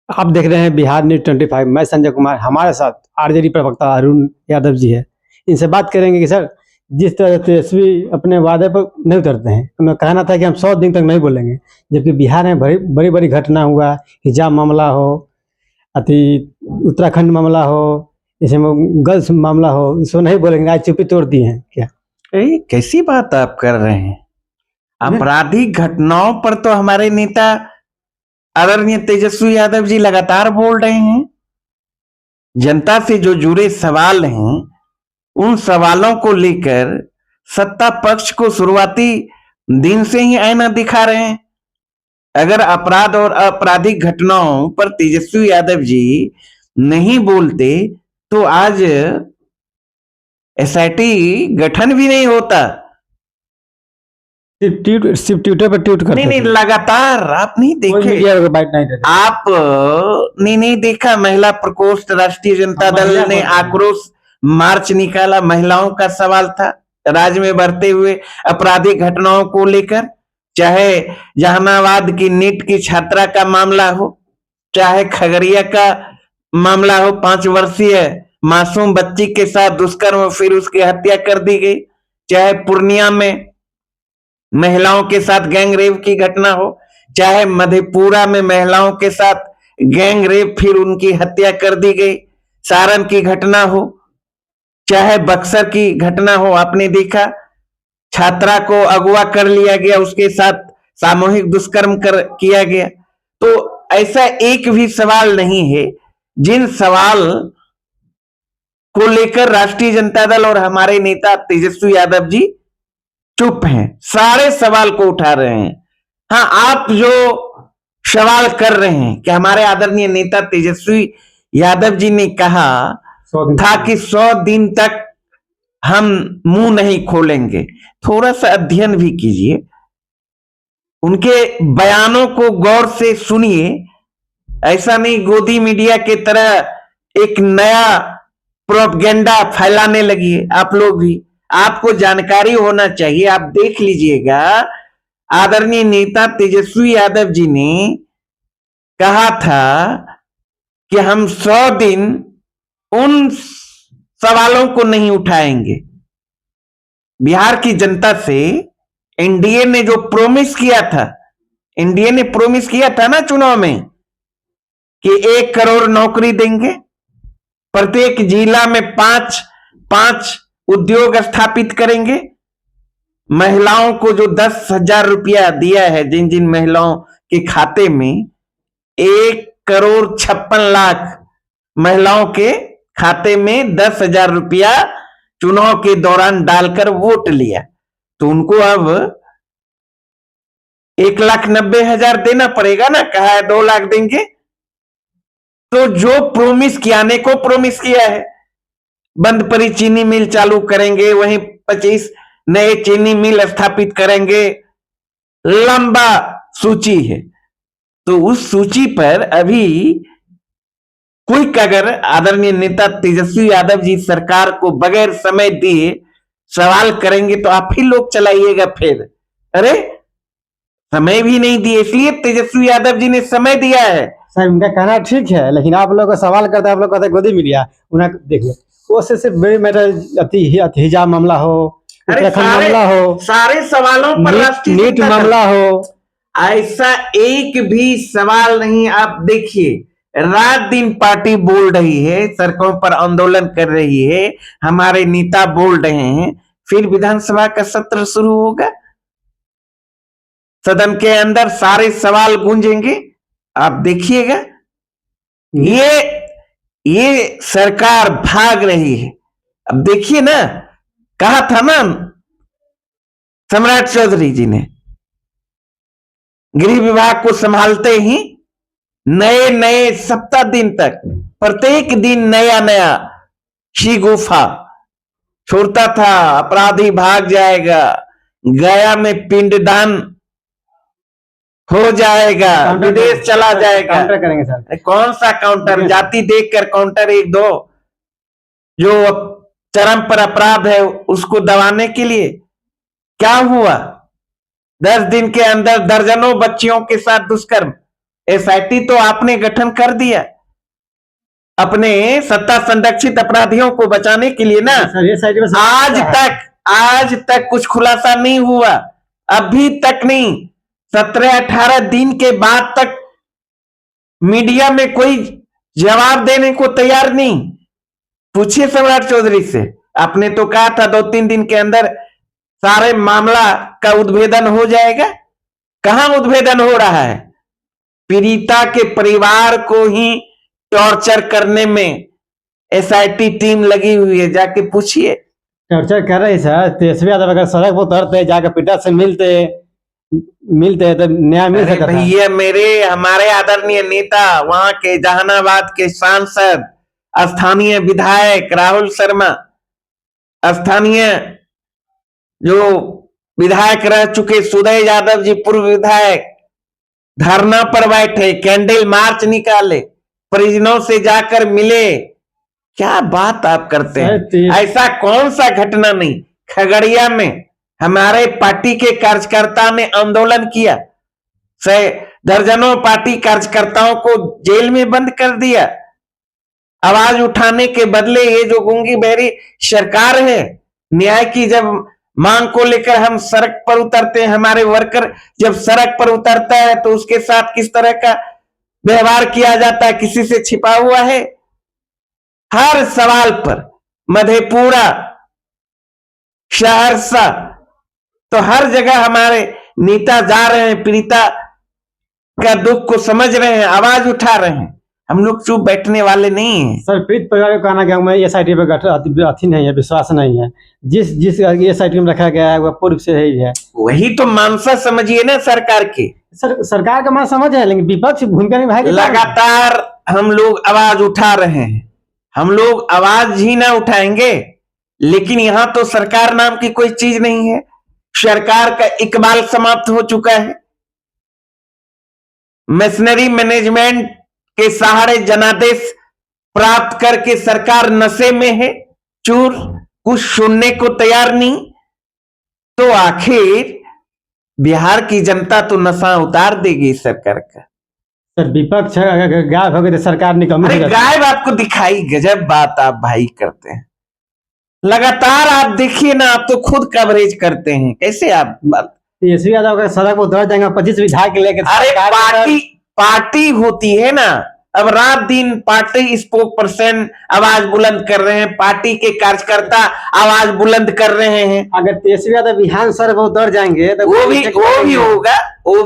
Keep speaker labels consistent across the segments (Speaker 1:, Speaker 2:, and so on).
Speaker 1: आप देख रहे हैं बिहार न्यूज 25। मैं संजय कुमार, हमारे साथ आरजेडी प्रवक्ता अरुण यादव जी है। इनसे बात करेंगे कि सर, जिस तरह तेजस्वी अपने वादे पर नहीं उतरते हैं, उन्हें कहना था कि हम 100 दिन तक नहीं बोलेंगे, जबकि बिहार में बड़ी बड़ी बड़ी घटना हुआ, हिजाब मामला हो, अति उत्तराखंड मामला हो, इसमें गर्ल्स मामला हो, इसको नहीं बोलेंगे, आज चुप्पी तोड़ दी है क्या?
Speaker 2: कैसी बात आप कर रहे हैं? आपराधिक घटनाओं पर तो हमारे नेता आदरणीय तेजस्वी यादव जी लगातार बोल रहे हैं। जनता से जो जुड़े सवाल हैं, उन सवालों को लेकर सत्ता पक्ष को शुरुआती दिन से ही आईना दिखा रहे हैं। अगर अपराध और आपराधिक घटनाओं पर तेजस्वी यादव जी नहीं बोलते तो आज एसआईटी गठन भी नहीं होता।
Speaker 1: सिर्फ ट्विटर पर ट्वीट करते
Speaker 2: नहीं, लगातार आप नहीं देखे, आप नहीं देखा। महिला प्रकोष्ठ राष्ट्रीय जनता दल ने आक्रोश मार्च निकाला, महिलाओं का सवाल था राज्य में बढ़ते हुए आपराधिक घटनाओं को लेकर। चाहे जहानाबाद की नीट की छात्रा का मामला हो, चाहे खगड़िया का मामला हो, 5 वर्षीय मासूम बच्ची के साथ दुष्कर्म फिर उसकी हत्या कर दी गई, चाहे पूर्णिया में महिलाओं के साथ गैंग रेप की घटना हो, चाहे मधेपुरा में महिलाओं के साथ गैंग रेप फिर उनकी हत्या कर दी गई, सारण की घटना हो, चाहे बक्सर की घटना हो। आपने देखा छात्रा को अगवा कर लिया गया, उसके साथ सामूहिक दुष्कर्म किया गया। तो ऐसा एक भी सवाल नहीं है जिन सवाल को लेकर राष्ट्रीय जनता दल और हमारे नेता तेजस्वी यादव जी चुप हैं। सारे सवाल को उठा रहे हैं। हाँ, आप जो सवाल कर रहे हैं कि हमारे आदरणीय नेता तेजस्वी यादव जी ने कहा था कि 100 दिन तक हम मुंह नहीं खोलेंगे, थोड़ा सा अध्ययन भी कीजिए, उनके बयानों को गौर से सुनिए। ऐसा नहीं गोदी मीडिया के तरह एक नया प्रोपगेंडा फैलाने लगी है आप लोग भी। आपको जानकारी होना चाहिए। आप देख लीजिएगा, आदरणीय नेता तेजस्वी यादव जी ने कहा था कि हम 100 दिन उन सवालों को नहीं उठाएंगे। बिहार की जनता से एनडीए ने जो प्रॉमिस किया था, एनडीए ने प्रॉमिस किया था ना चुनाव में कि 1 करोड़ नौकरी देंगे, प्रत्येक जिला में 5 उद्योग स्थापित करेंगे, महिलाओं को जो 10,000 रुपया दिया है, जिन जिन महिलाओं के खाते में 1,56,00,000 महिलाओं के खाते में 10,000 रुपया चुनाव के दौरान डालकर वोट लिया, तो उनको अब 1,90,000 देना पड़ेगा ना। कहा है 2 लाख देंगे। तो जो प्रॉमिस किया है, बंद पड़ी चीनी मिल चालू करेंगे, वहीं 25 नए चीनी मिल स्थापित करेंगे, लंबा सूची है। तो उस सूची पर अभी क्विक अगर आदरणीय नेता तेजस्वी यादव जी सरकार को बगैर समय दिए सवाल करेंगे तो आप ही लोग चलाइएगा फिर। अरे समय भी नहीं दिए, इसलिए तेजस्वी यादव जी ने समय दिया है।
Speaker 1: सर, उनका कहना ठीक है, लेकिन आप लोग को सवाल करते हैं, आप लोग कहते हैं गोदी मीडिया। उन्हें देखिए, वो सिर्फ बड़ी मैटर हिजाब मामला हो, उत्तराखंड मामला हो,
Speaker 2: सारे सवालों पर
Speaker 1: नीट मामला हो,
Speaker 2: ऐसा एक भी सवाल नहीं। आप देखिए, रात दिन पार्टी बोल रही है, सड़कों पर आंदोलन कर रही है, हमारे नेता बोल रहे हैं, फिर विधानसभा का सत्र शुरू होगा, सदन के अंदर सारे सवाल गूंजेंगे। आप देखिएगा, ये सरकार भाग रही है। अब देखिए ना, कहा था ना सम्राट चौधरी जी ने, गृह विभाग को संभालते ही नए 70 दिन तक प्रत्येक दिन नया शिगुफा छोड़ता था, अपराधी भाग जाएगा, गया में पिंडदान हो जाएगा, विदेश चला जाएगा।
Speaker 1: काउंटर करेंगे सर।
Speaker 2: कौन सा काउंटर? जाति देखकर काउंटर 1-2 जो चरम पर अपराध है उसको दबाने के लिए। क्या हुआ? 10 दिन के अंदर दर्जनों बच्चियों के साथ दुष्कर्म, एसआईटी तो आपने गठन कर दिया अपने सत्ता संरक्षित अपराधियों को बचाने के लिए ना।
Speaker 1: सर ये साइड में
Speaker 2: आज तक कुछ खुलासा नहीं हुआ, अभी तक नहीं। 17-18 दिन के बाद तक मीडिया में कोई जवाब देने को तैयार नहीं। पूछिए सम्राट चौधरी से, आपने तो कहा था 2-3 दिन के अंदर सारे मामला का उद्भेदन हो जाएगा। कहां उद्भेदन हो रहा है? पीड़िता के परिवार को ही टॉर्चर करने में एसआईटी टीम लगी हुई है, जाके पूछिए।
Speaker 1: टॉर्चर कर रहे सर। तेजस्वी यादव अगर सड़क पर उतरते जाकर पिता से मिलते तो न्याय मिल सकता था।
Speaker 2: भैया मेरे हमारे आदरणीय नेता, वहां के जहानाबाद के सांसद, स्थानीय विधायक राहुल शर्मा, स्थानीय जो विधायक रह चुके सुदय यादव जी, पूर्व विधायक, धरना पर बैठे, कैंडल मार्च निकाले, परिजनों से जाकर मिले। क्या बात आप करते हैं? ऐसा कौन सा घटना नहीं। खगड़िया में हमारे पार्टी के कार्यकर्ता ने आंदोलन किया, दर्जनों पार्टी कार्यकर्ताओं को जेल में बंद कर दिया। आवाज उठाने के बदले ये जो गूंगी बहरी सरकार है, न्याय की जब मांग को लेकर हम सड़क पर उतरते हैं, हमारे वर्कर जब सड़क पर उतरता है तो उसके साथ किस तरह का व्यवहार किया जाता है, किसी से छिपा हुआ है? हर सवाल पर मधेपुरा, सहरसा, तो हर जगह हमारे नेता जा रहे हैं, पीड़िता का दुख को समझ रहे हैं, आवाज उठा रहे हैं। हम लोग चुप बैठने वाले नहीं हैं।
Speaker 1: सर पीड़ित परिवार को कहना गया मैं एसआईटी पे अथी नहीं है, विश्वास नहीं है। जिस एसआईटी में रखा गया है वह पूर्व से ही है।
Speaker 2: वही तो मानसा समझिए ना सरकार की।
Speaker 1: सरकार का मान समझ है, लेकिन विपक्ष भूमिका निभाएगी।
Speaker 2: लगातार हम लोग आवाज उठा रहे हैं। हम लोग आवाज ही ना उठाएंगे, लेकिन यहां तो सरकार नाम की कोई चीज नहीं है। सरकार का इकबाल समाप्त हो चुका है। मशीनरी मैनेजमेंट के सहारे जनादेश प्राप्त करके सरकार नशे में है, चूर, कुछ सुनने को तैयार नहीं। तो आखिर बिहार की जनता तो नशा उतार देगी सरकार का।
Speaker 1: सर विपक्ष अगर गायब हो गए तो सरकार निकम्मी।
Speaker 2: अरे गायब आपको दिखाई, गजब बात आप भाई करते हैं। लगातार आप देखिए ना, आप तो खुद कवरेज करते हैं। कैसे आप बात?
Speaker 1: तेजस्वी यादव अगर सड़क पर उतर जाएंगे 25 विधायक लेकर।
Speaker 2: अरे पार्टी होती है ना, अब रात दिन पार्टी स्पोक पर्सन आवाज बुलंद कर रहे हैं, पार्टी के कार्यकर्ता आवाज बुलंद कर रहे हैं।
Speaker 1: अगर तेजस्वी यादव बिहान सड़क पर उतर जाएंगे तो
Speaker 2: वो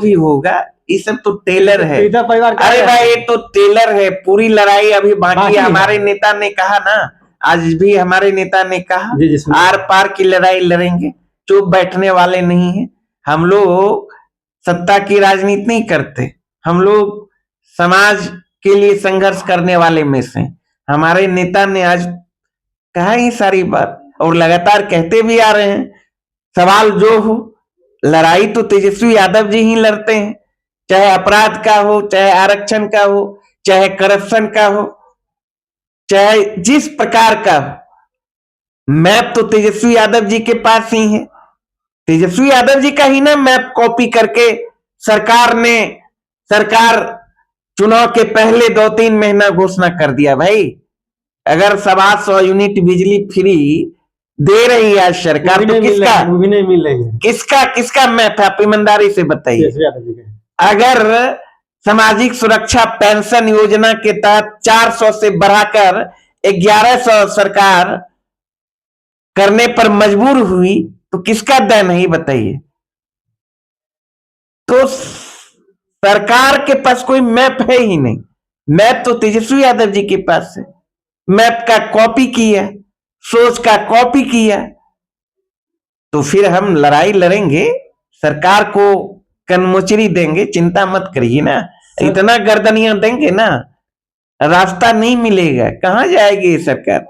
Speaker 2: भी होगा। ये सब तो टेलर है। अरे भाई ये तो टेलर है, पूरी लड़ाई अभी बाकी है। हमारे नेता ने कहा ना, आज भी हमारे नेता ने कहा आर पार की लड़ाई लड़ेंगे, चुप बैठने वाले नहीं है। हम लोग सत्ता की राजनीति नहीं करते, हम लोग समाज के लिए संघर्ष करने वाले में से। हमारे नेता ने आज कहा ये सारी बात और लगातार कहते भी आ रहे हैं। सवाल जो हो, लड़ाई तो तेजस्वी यादव जी ही लड़ते हैं, चाहे अपराध का हो, चाहे आरक्षण का हो, चाहे करप्शन का हो, चाहे जिस प्रकार का हो। मैप तो तेजस्वी यादव जी के पास ही है। तेजस्वी यादव जी का ही ना मैप कॉपी करके सरकार चुनाव के पहले 2-3 महीना घोषणा कर दिया। भाई अगर 700 यूनिट बिजली फ्री दे रही है सरकार, तो किसका मैप है? आप ईमानदारी से बताइए। अगर सामाजिक सुरक्षा पेंशन योजना के तहत 400 से बढ़ाकर 1100 सरकार करने पर मजबूर हुई, तो किसका देन है बताइए? तो सरकार के पास कोई मैप है ही नहीं। मैप तो तेजस्वी यादव जी के पास है। मैप का कॉपी किया, सोच का कॉपी किया। तो फिर हम लड़ाई लड़ेंगे, सरकार को कनमुचरी देंगे, चिंता मत करिए ना। इतना गर्दनियां देंगे ना, रास्ता नहीं मिलेगा। कहां जाएगी ये सरकार?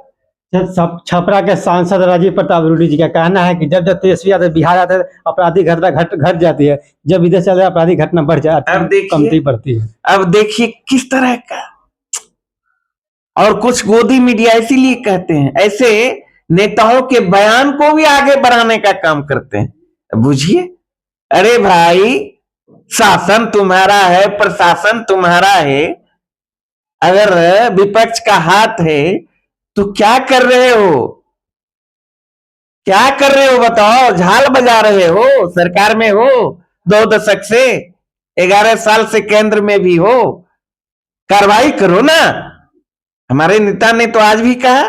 Speaker 1: सब छपरा के सांसद राजीव प्रताप रूडी जी का कहना है कि जब तेजस्वी यादव बिहार आते हैं आपराधिक घटना घट जाती है, जब विदेश चले आपराधिक घटना बढ़ जाती है, कमती पड़ती है।
Speaker 2: अब देखिए किस तरह का, और कुछ गोदी मीडिया इसीलिए कहते हैं, ऐसे नेताओं के बयान को भी आगे बढ़ाने का काम करते हैं। बुझिए, अरे भाई शासन तुम्हारा है, प्रशासन तुम्हारा है, अगर विपक्ष का हाथ है तो क्या कर रहे हो? क्या कर रहे हो बताओ? झाल बजा रहे हो, सरकार में हो 2 दशक से, 11 साल से केंद्र में भी हो, कार्रवाई करो ना। हमारे नेता ने तो आज भी कहा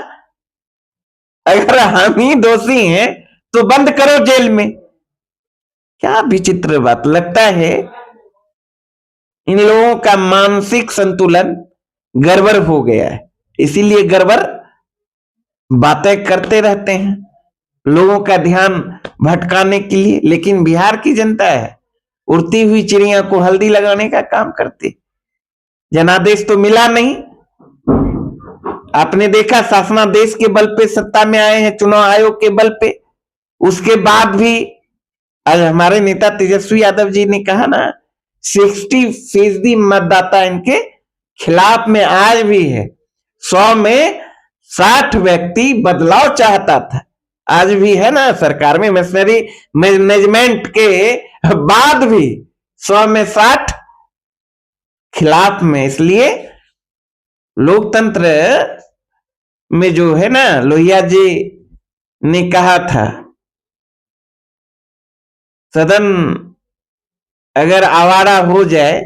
Speaker 2: अगर हम ही दोषी हैं तो बंद करो जेल में। क्या विचित्र बात लगता है। इन लोगों का मानसिक संतुलन गड़बड़ हो गया है, इसीलिए गड़बड़ बातें करते रहते हैं लोगों का ध्यान भटकाने के लिए। लेकिन बिहार की जनता है, उड़ती हुई चिड़िया को हल्दी लगाने का काम करती। जनादेश तो मिला नहीं। आपने देखा शासनादेश के बल पे सत्ता में आए हैं, चुनाव आयोग के बल पे। उसके बाद भी आज हमारे नेता तेजस्वी यादव जी ने कहा ना 60% मतदाता इनके खिलाफ में आज भी है। 100 में 60 व्यक्ति बदलाव चाहता था, आज भी है ना सरकार में मिशनरी मैनेजमेंट के बाद भी 100 में 60 खिलाफ में। इसलिए लोकतंत्र में जो है ना, लोहिया जी ने कहा था सदन अगर आवारा हो जाए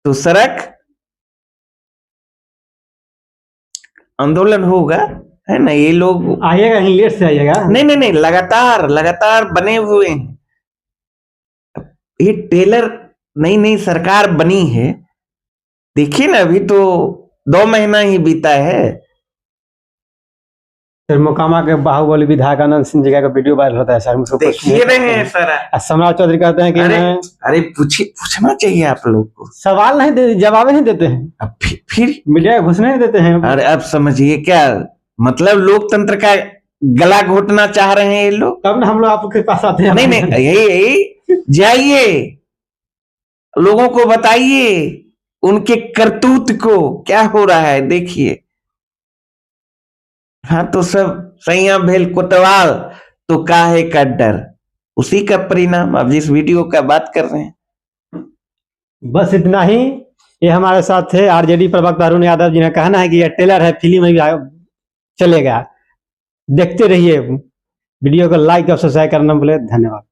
Speaker 2: तो सड़क आंदोलन होगा, है ना। ये लोग
Speaker 1: आइएगा, लेट से आइएगा।
Speaker 2: नहीं, लगातार बने हुए हैं। ये टेलर नई सरकार बनी है, देखिए ना, अभी तो 2 महीना ही बीता है।
Speaker 1: सर मोकामा के बाहुबली विधायक आनंद सिंह जी का वीडियो वायरल होता है सर,
Speaker 2: देखिए रहे हैं सर।
Speaker 1: सम्राट चौधरी कहते हैं कि
Speaker 2: अरे पूछना चाहिए आप लोग को।
Speaker 1: सवाल नहीं देते, जवाब नहीं देते हैं।
Speaker 2: अब फिर
Speaker 1: मीडिया घुसने नहीं देते हैं।
Speaker 2: अरे अब समझिए क्या मतलब, लोकतंत्र का गला घोटना चाह रहे हैं ये लोग।
Speaker 1: तब ना हम लोग आपके पास आते हैं।
Speaker 2: नहीं, यही जाइए, लोगों को बताइए उनके करतूत को, क्या हो रहा है देखिए। हाँ तो सब सैया भेल कोतवाल तो काहे का डर, उसी का परिणाम अब जिस वीडियो का बात कर रहे हैं।
Speaker 1: बस इतना ही। ये हमारे साथ थे आरजेडी प्रवक्ता अरुण यादव जी ने कहना है कि यह टेलर है, फिल्म में भी चलेगा। देखते रहिए वीडियो को, लाइक और सब्सक्राइब करना भूले। धन्यवाद।